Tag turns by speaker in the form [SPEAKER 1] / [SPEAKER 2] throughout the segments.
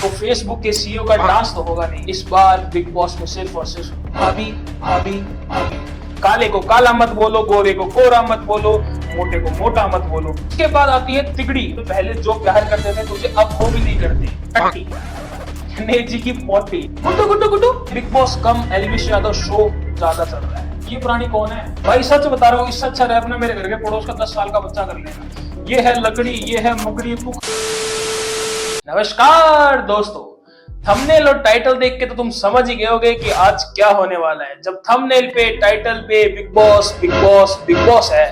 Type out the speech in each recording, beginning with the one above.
[SPEAKER 1] तो फेसबुक के सीईओ का डांस तो होगा नहीं। इस बार बिग बॉस में सिर्फ और सिर्फ भाभी भाभी भाभी। काले को काला मत बोलो, गोरे को गोरा मत बोलो, मोटे को मोटा मत बोलो। इसके बाद आती है तिगड़ी। तो पहले जो प्यार करते थे तुझे अब वो भी नहीं करते। टट्टी नेजी की पोटी। गुड्डू गुड्डू गुड्डू। बिग बॉस कम एल्विश यादव शो ज्यादा चल रहा है। ये प्राणी कौन है भाई? सच बता रहा हूँ, इससे अच्छा रैप ना मेरे घर के पड़ोस का 10 साल का बच्चा कर लेना। ये है लकड़ी, ये है मुकड़ी। नमस्कार दोस्तों, थंबनेल और टाइटल देख के तो तुम समझ ही गए होगे कि आज क्या होने वाला है। जब थंबनेल पे टाइटल पे big boss big boss big boss है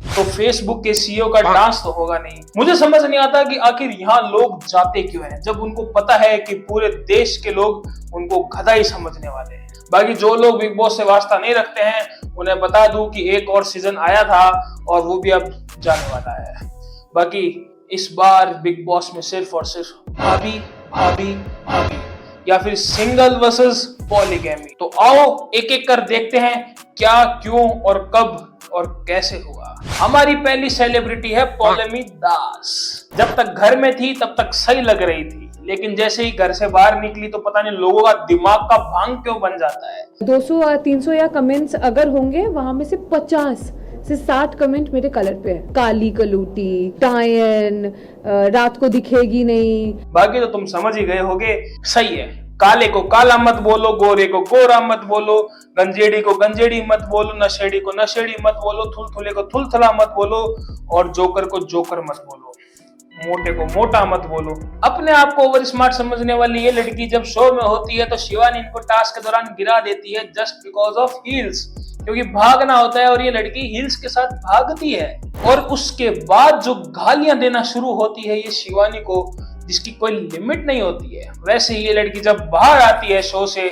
[SPEAKER 1] तो फेसबुक के सीईओ का डांस तो होगा नहीं। मुझे समझ नहीं आता कि आखिर यहाँ लोग जाते क्यों हैं, जब उनको पता है कि पूरे देश के लोग उनको गधा ही समझने वाले हैं। बाकी जो लोग बिग बॉस से वास्ता नहीं रखते हैं उन्हें बता दूं कि एक और सीजन आया था और वो भी अब जाने वाला है। बाकी इस बार बिग बॉस में सिर्फ और सिर्फ भाभी भाभी भाभी या फिर सिंगल वर्सेस पॉलीगैमी। तो आओ एक एक कर देखते हैं क्या, क्यों और कब और कैसे हुआ। हमारी पहली सेलिब्रिटी है पॉलेमी दास। जब तक घर में थी तब तक सही लग रही थी, लेकिन जैसे ही घर से बाहर निकली तो पता नहीं लोगों का दिमाग का भांग क्यों बन जाता है।
[SPEAKER 2] 200 या 300 या कमेंट्स अगर होंगे, वहां में से 50 से 60 कमेंट मेरे कलर पे है। काली कलूटी, टायन, रात को दिखेगी नहीं।
[SPEAKER 1] बाकी तो तुम समझ ही गए होगे। सही है, काले को काला मत बोलो, गोरे को गोरा मत बोलो, गंजेड़ी को गंजेड़ी मत बोलो, नशेड़ी को नशेड़ी मत बोलो, थुलथुले को थुलथुला मत बोलो और जोकर को जोकर मत बोलो, मोटे को मोटा मत बोलो। अपने आप को ओवर स्मार्ट समझने वाली ये लड़की जब शो में होती है तो शिवानी इनको टास्क के दौरान गिरा देती है जस्ट बिकॉज ऑफ हील्स, क्योंकि भागना होता है और ये लड़की हील्स के साथ भागती है। और उसके बाद जो गालियां देना शुरू होती है ये शिवानी को, जिसकी कोई लिमिट नहीं होती है। वैसे ही ये लड़की जब बाहर आती है शो से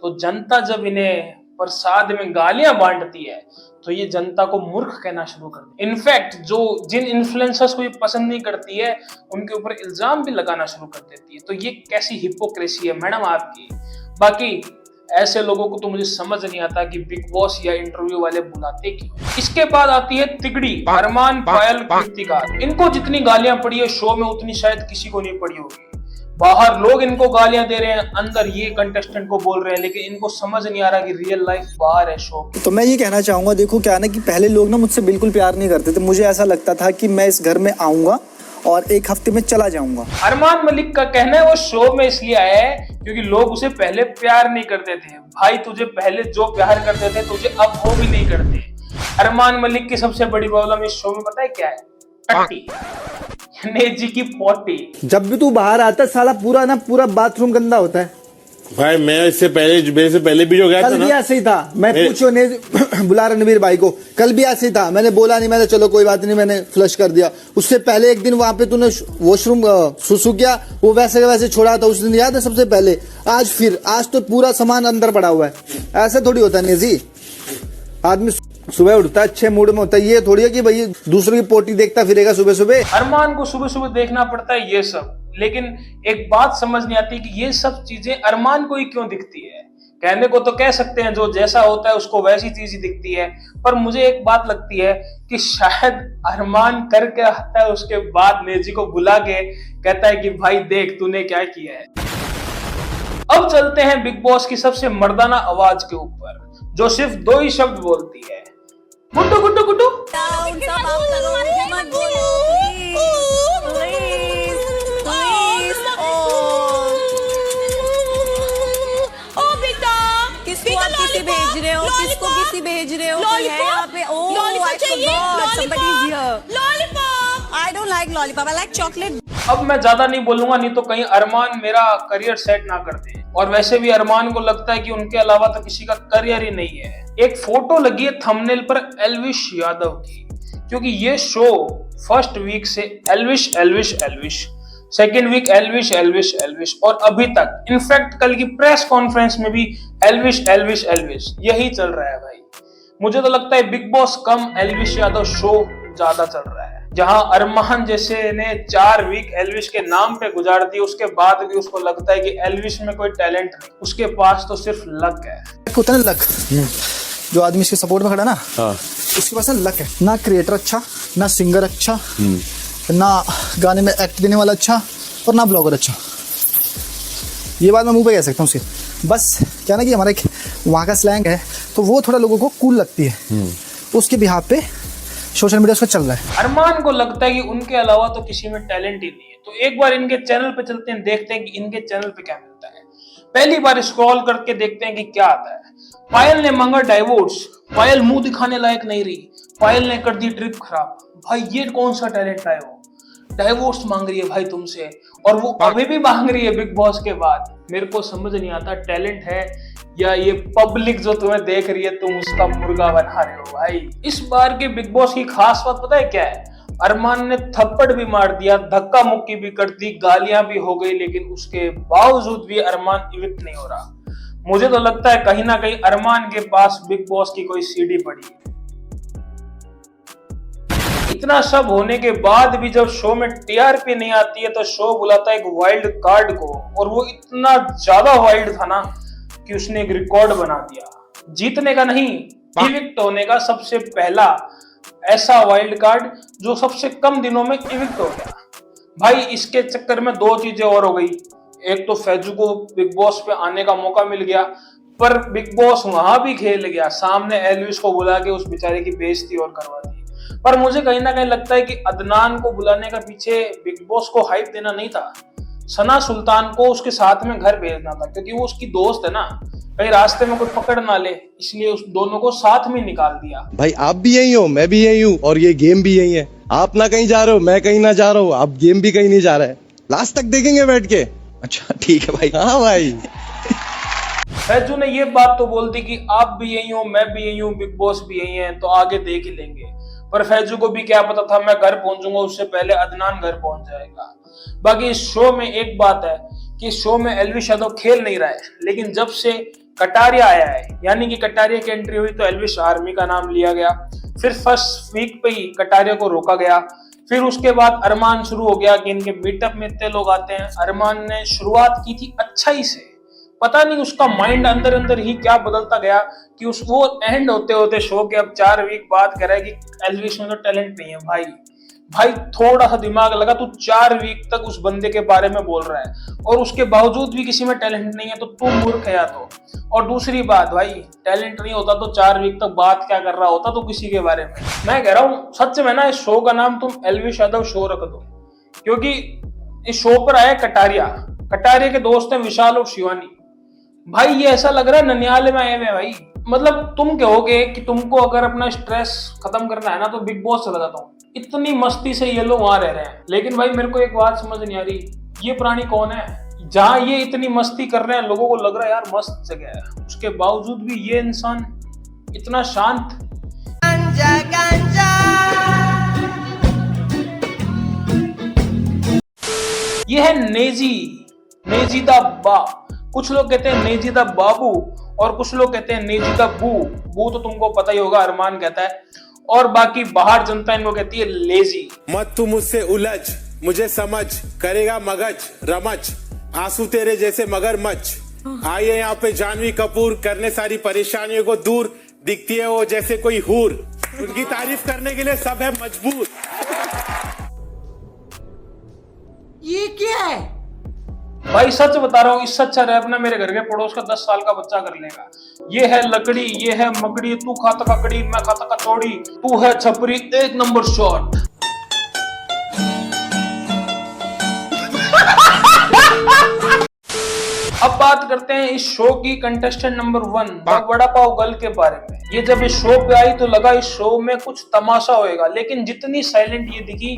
[SPEAKER 1] तो जनता जब इन्हें प्रसाद में गालियां बांटती है तो ये जनता को मूर्ख कहना शुरू कर देती है। इनफैक्ट जो जिन इन्फ्लुएंसर्स को ये पसंद नहीं करती है उनके ऊपर इल्जाम भी लगाना शुरू कर देती है। तो ये कैसी हिपोक्रेसी है मैडम आपकी। बाकी ऐसे लोगों को तो मुझे समझ नहीं आता कि बिग बॉस या इंटरव्यू वाले बुलाते क्यों। इसके बाद आती है तिगड़ी, अरमान, पायल, कृतिका। इनको जितनी गालियां पड़ी है शो में उतनी शायद किसी को नहीं पड़ी होगी। बाहर लोग इनको गालियां दे रहे हैं, अंदर ये कंटेस्टेंट को बोल रहे हैं, लेकिन इनको समझ नहीं आ रहा कि रियल लाइफ बाहर है शो।
[SPEAKER 3] तो मैं ये कहना चाहूंगा, देखो क्या ना कि पहले लोग ना मुझसे बिल्कुल प्यार नहीं करते थे। मुझे ऐसा लगता था कि मैं इस घर में आऊंगा और एक हफ्ते में चला जाऊंगा।
[SPEAKER 1] अरमान मलिक का कहना है वो शो में इसलिए आया है क्योंकि लोग उसे पहले प्यार नहीं करते थे। भाई तुझे पहले जो प्यार करते थे तुझे अब वो भी नहीं करते। अरमान मलिक की सबसे बड़ी प्रॉब्लम इस शो में पता है क्या है? टट्टी नेजी की पोटी।
[SPEAKER 4] जब भी तू बाहर आता साला पूरा बाथरूम गंदा होता है
[SPEAKER 5] भाई। मेरे से पहले भी जो गया था ना,
[SPEAKER 4] कल भी ऐसे ही था। मैं पूछो नहीं बुला रणवीर भाई को, कल भी ऐसे ही था। मैंने बोला नहीं, मैंने चलो कोई बात नहीं, मैंने फ्लश कर दिया। उससे पहले एक दिन वहां पे तूने वॉशरूम सुसु किया, वो वैसे छोड़ा था उस दिन, याद है सबसे पहले। आज तो पूरा सामान अंदर पड़ा हुआ है। ऐसे थोड़ी होता है नेजी। आदमी सुबह उठता है अच्छे मूड में होता है, ये थोड़ी है कि भाई दूसरों की पोटी देखता फिरेगा सुबह सुबह।
[SPEAKER 1] अरमान को सुबह सुबह देखना पड़ता है ये सब, लेकिन एक बात समझ नहीं आती कि ये सब चीजें अरमान को ही क्यों दिखती है। कहने को तो कह सकते हैं जो जैसा होता है उसको वैसी चीज ही दिखती है, पर मुझे एक बात लगती है कि शायद अरमान करके आता है उसके बाद नेजी को बुला के कहता है कि भाई देख तूने क्या किया है। अब चलते हैं बिग बॉस की सबसे मर्दाना आवाज के ऊपर जो सिर्फ 2 ही शब्द बोलती है, गुड्डू गुड्डू गुड्डू।
[SPEAKER 6] भेज रहे हो, किसको किसी भेज रहे हो? कोई है यहाँ पे? I don't like lollipop, I like chocolate.
[SPEAKER 1] अब मैं ज्यादा नहीं बोलूंगा, नहीं तो कहीं अरमान मेरा करियर सेट ना कर दे। और वैसे भी अरमान को लगता है कि उनके अलावा तो किसी का करियर ही नहीं है। एक फोटो लगी है थंबनेल पर एल्विश यादव की, क्योंकि ये शो फर्स्ट वीक से एल्विश एल्विश एल्विश, सेकेंड वीक एल्विश एल्विश एल्विश और अभी तक इनफैक्ट कल की प्रेस कॉन्फ्रेंस में भी एल्विश एल्विश एल्विश यही चल रहा है भाई। मुझे तो लगता है बिग बॉस कम एल्विश यादव शो ज्यादा चल रहा है, जहां अरमान जैसे ने 4 वीक एल्विश के नाम पे गुजार दिए, उसके बाद भी उसको लगता है कि एल्विश में कोई टैलेंट नहीं, उसके पास तो सिर्फ लक है।
[SPEAKER 3] होता है ना लक, जो आदमी इसके सपोर्ट में खड़ा ना, उसके पास ना लक है। ना क्रिएटर अच्छा, ना सिंगर अच्छा, ना गाने में एक्ट देने वाला अच्छा और ना ब्लॉगर अच्छा। ये बात मैं मुंह पे कह सकता हूँ उसके। बस क्या ना कि हमारा एक वहाँ का स्लैंग है तो वो थोड़ा लोगों को कूल लगती है, उसके बिहाफ पे सोशल मीडिया उसका चल रहा है।
[SPEAKER 1] अरमान को लगता है कि उनके अलावा तो किसी में टैलेंट ही नहीं है, तो एक बार इनके चैनल पे चलते हैं, देखते हैं कि इनके चैनल पे क्या मिलता है। पहली बार स्क्रॉल करके देखते हैं कि क्या आता है। पायल ने मांगा डाइवोर्स, पायल मुंह दिखाने लायक नहीं रही, पायल ने कर दी ट्रिप खराब। भाई ये कौन सा टैलेंट है? वो डाइवोर्स मांग रही है भाई तुमसे, और वो अभी भी मांग रही है बिग बॉस के बाद। मेरे को समझ नहीं आता टैलेंट है या ये पब्लिक जो तुम्हें देख रही है तुम उसका मुर्गा बना रहे हो। भाई इस बार के बिग बॉस की खास बात पता है क्या है? अरमान ने थप्पड़ भी मार दिया, धक्का मुक्की भी कर दी, गालियां भी हो गई, लेकिन उसके बावजूद भी अरमान इविक्ट नहीं हो रहा। मुझे तो लगता है कहीं ना कहीं अरमान के पास बिग बॉस की कोई सीडी पड़ी है। इतना सब होने के बाद भी जब शो में टीआरपी नहीं आती है तो शो बुलाता है एक वाइल्ड कार्ड को, और वो इतना ज्यादा वाइल्ड था ना कि उसने एक रिकॉर्ड बना दिया, जीतने का नहीं, इविक्ट होने का सबसे पहला ऐसा वाइल्ड कार्ड जो सबसे कम दिनों में इविक्ट हो गया। भाई इसके चक्कर में दो चीजें और हो गई। एक तो फैजू को बिग बॉस पे आने का मौका मिल गया, पर बिग बॉस वहां भी खेल गया, सामने एल्विस को बुला के उस बेचारे की बेइज्जती और करवा दी। पर मुझे कहीं ना कहीं लगता है कि अदनान को बुलाने का पीछे बिग बॉस को हाइप देना नहीं था, सना सुल्तान को उसके साथ में घर भेजना था, क्योंकि वो उसकी दोस्त है ना, कहीं रास्ते में कोई पकड़ ना ले, इसलिए उस दोनों को साथ में निकाल दिया।
[SPEAKER 7] भाई आप भी यही हो, मैं भी यही हूँ, और ये गेम भी यही है। आप ना कहीं जा रहे हो, मैं कहीं ना जा रहा हूँ, अब गेम भी कहीं नहीं जा रहा है। लास्ट तक देखेंगे बैठ के।
[SPEAKER 3] अच्छा ठीक है भाई।
[SPEAKER 7] हाँ भाई।
[SPEAKER 1] फैजू ने ये बात तो बोल दी कि आप भी यही हो, मैं भी यही हूँ, बिग बॉस भी यही है, तो आगे देख ही लेंगे। पर फैजू को भी क्या पता था मैं घर पहुंचूंगा उससे पहले अदनान घर पहुंच जाएगा। बाकी इस शो में एक बात है कि इस शो में एल्विश यादव खेल नहीं रहा है, लेकिन जब से कटारिया आया है, यानी कि कटारिया की एंट्री हुई तो एल्विश आर्मी का नाम लिया गया, फिर फर्स्ट वीक पे ही कटारिया को रोका गया, फिर उसके बाद अरमान शुरू हो गया कि इनके मीटअप में इतने लोग आते हैं। अरमान ने शुरुआत की थी अच्छाई से, पता नहीं उसका माइंड अंदर अंदर ही क्या बदलता गया कि उसको एंड होते होते शो के अब 4 वीक बाद कह रहा है कि एल्विश में तो टैलेंट नहीं है। भाई थोड़ा सा दिमाग लगा, तू 4 वीक तक उस बंदे के बारे में बोल रहा है और उसके बावजूद भी किसी में टैलेंट नहीं है, तो तू मूर्ख है या तो। और दूसरी बात भाई, टैलेंट नहीं होता तो 4 वीक तक बात क्या कर रहा होता तो किसी के बारे में। मैं कह रहा हूँ सच में ना, इस शो का नाम तुम एल्विश यादव शो रख दो, क्योंकि इस शो पर आया कटारिया के दोस्त हैं विशाल और शिवानी। भाई ये ऐसा लग रहा है ननियाल में आए हुए। भाई मतलब तुम कहोगे कि तुमको अगर अपना स्ट्रेस खत्म करना है ना तो बिग बॉस चला जाता हूँ, इतनी मस्ती से ये लोग वहां रह रहे हैं। लेकिन भाई मेरे को एक बात समझ नहीं आ रही, ये प्राणी कौन है? जहां ये इतनी मस्ती कर रहे हैं, लोगों को लग रहा है यार मस्त जगह है, उसके बावजूद भी ये इंसान इतना शांत। ये है नेजीदा बा, कुछ लोग कहते हैं नेजीदा बाबू और कुछ लोग कहते हैं नेजीदा बू तो तुमको पता ही होगा, अरमान कहता है, और बाकी बाहर जनता इनको कहती है लेजी।
[SPEAKER 5] मत तू मुझसे उलझ, मुझे समझ, करेगा मगज रमच, आंसू तेरे जैसे मगरमच्छ। आइए यहाँ पे जानवी कपूर, करने सारी परेशानियों को दूर, दिखती है वो जैसे कोई हूर, उनकी तारीफ करने के लिए सब है मजबूर।
[SPEAKER 6] ये क्या है?
[SPEAKER 1] भाई सच बता रहा हूँ, इससे अच्छा रैप ना मेरे घर के पड़ोस का 10 साल का बच्चा कर लेगा। ये है लकड़ी, ये है मकड़ी, तू खाता ककड़ी मैं खाता कचौड़ी, तू है छपरी 1 नंबर शॉट। अब बात करते हैं इस शो की contestant number 1 vada pav girl के बारे में। ये जब इस शो पे आई तो लगा इस शो में कुछ तमाशा होएगा, लेकिन जितनी साइलेंट ये दिखी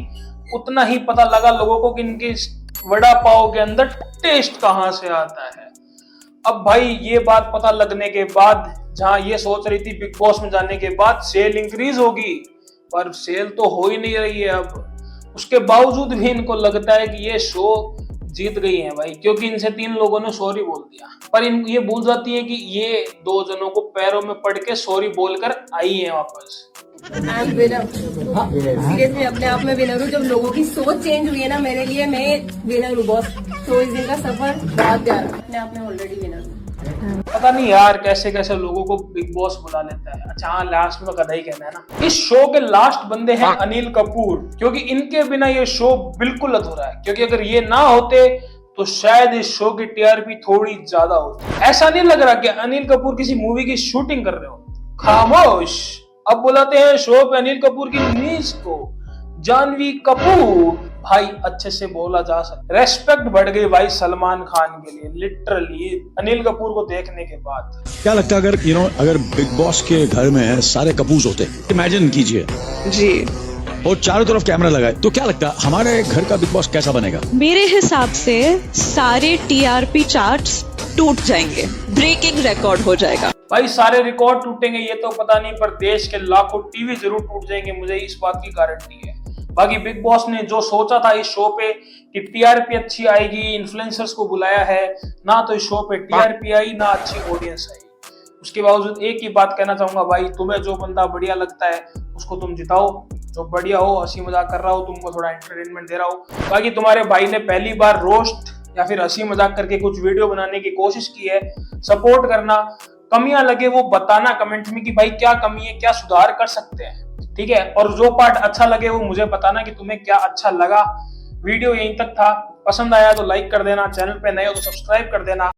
[SPEAKER 1] उतना ही पता लगा लोगों को कि इनके वड़ा पाव के अंदर टेस्ट कहां से आता है। अब भाई ये बात पता लगने के बाद, जहां ये सोच रही थी बिग बॉस में जाने के बाद सेल इंक्रीज होगी, पर सेल तो हो ही नहीं रही है अब। उसके बावजूद भी इनको लगता है कि ये शो जीत गई है भाई, क्योंकि इनसे 3 लोगों ने सॉरी बोल दिया, पर इन ये भूल जाती है कि ये 2 जनों को पैरों में पड़ के सॉरी बोलकर आई है वापस।
[SPEAKER 6] आई एम विनर, सीरियसली अपने आप में विनर हूँ। जब लोगों की सोच चेंज हुई है ना मेरे लिए, मैं विनर हूँ बॉस। तो इस दिन का सफर बहुत प्यारा, अपने आप में ऑलरेडी विनर हूँ।
[SPEAKER 1] पता नहीं यार कैसे कैसे लोगों को बिग बॉस बुला लेता है। अच्छा हाँ, लास्ट में गधा ही कहना है ना। इस शो के लास्ट बंदे हैं अनिल कपूर, क्योंकि इनके बिना ये शो बिल्कुल अधूरा है, क्योंकि अगर ये ना होते तो शायद इस शो की टीआरपी थोड़ी ज्यादा होती। ऐसा नहीं लग रहा कि अनिल कपूर किसी मूवी की शूटिंग कर रहे हो। खामोश, अब बुलाते हैं शो पे अनिल कपूर की नीज को, जानवी कपूर। भाई अच्छे से बोला जा सकता, रेस्पेक्ट बढ़ गई भाई सलमान खान के लिए लिटरली अनिल कपूर को देखने के बाद।
[SPEAKER 8] क्या लगता है अगर अगर बिग बॉस के घर में सारे कपूर होते, इमेजिन कीजिए
[SPEAKER 9] जी,
[SPEAKER 8] और चारों तरफ कैमरा लगाए, तो क्या लगता है हमारे घर का बिग बॉस कैसा बनेगा?
[SPEAKER 9] मेरे हिसाब से सारे टीआरपी चार्ट्स टूट जाएंगे, ब्रेकिंग रिकॉर्ड हो जाएगा।
[SPEAKER 1] भाई सारे रिकॉर्ड टूटेंगे ये तो पता नहीं, पर देश के लाखों टीवी जरूर टूट जाएंगे, मुझे इस बात की गारंटी है। बाकी बिग बॉस ने जो सोचा था इस शो पे कि टीआरपी अच्छी आएगी, इन्फ्लुएंसर्स को बुलाया है, ना तो इस शो पे टीआरपी आई ना अच्छी ऑडियंस आई। उसके बावजूद एक ही बात कहना चाहूंगा भाई, तुम्हें जो बंदा बढ़िया लगता है उसको तुम जिताओ, जो बढ़िया हो, हंसी मजाक कर रहा हो, तुमको थोड़ा एंटरटेनमेंट दे रहा हो। बाकी तुम्हारे भाई ने पहली बार रोस्ट या फिर हंसी मजाक करके कुछ वीडियो बनाने की कोशिश की है, सपोर्ट करना, कमियां लगे वो बताना कमेंट में कि भाई क्या कमी है, क्या सुधार कर सकते हैं, ठीक है। और जो पार्ट अच्छा लगे वो मुझे बताना कि तुम्हें क्या अच्छा लगा। वीडियो यहीं तक था, पसंद आया तो लाइक कर देना, चैनल पे नए हो तो सब्सक्राइब कर देना।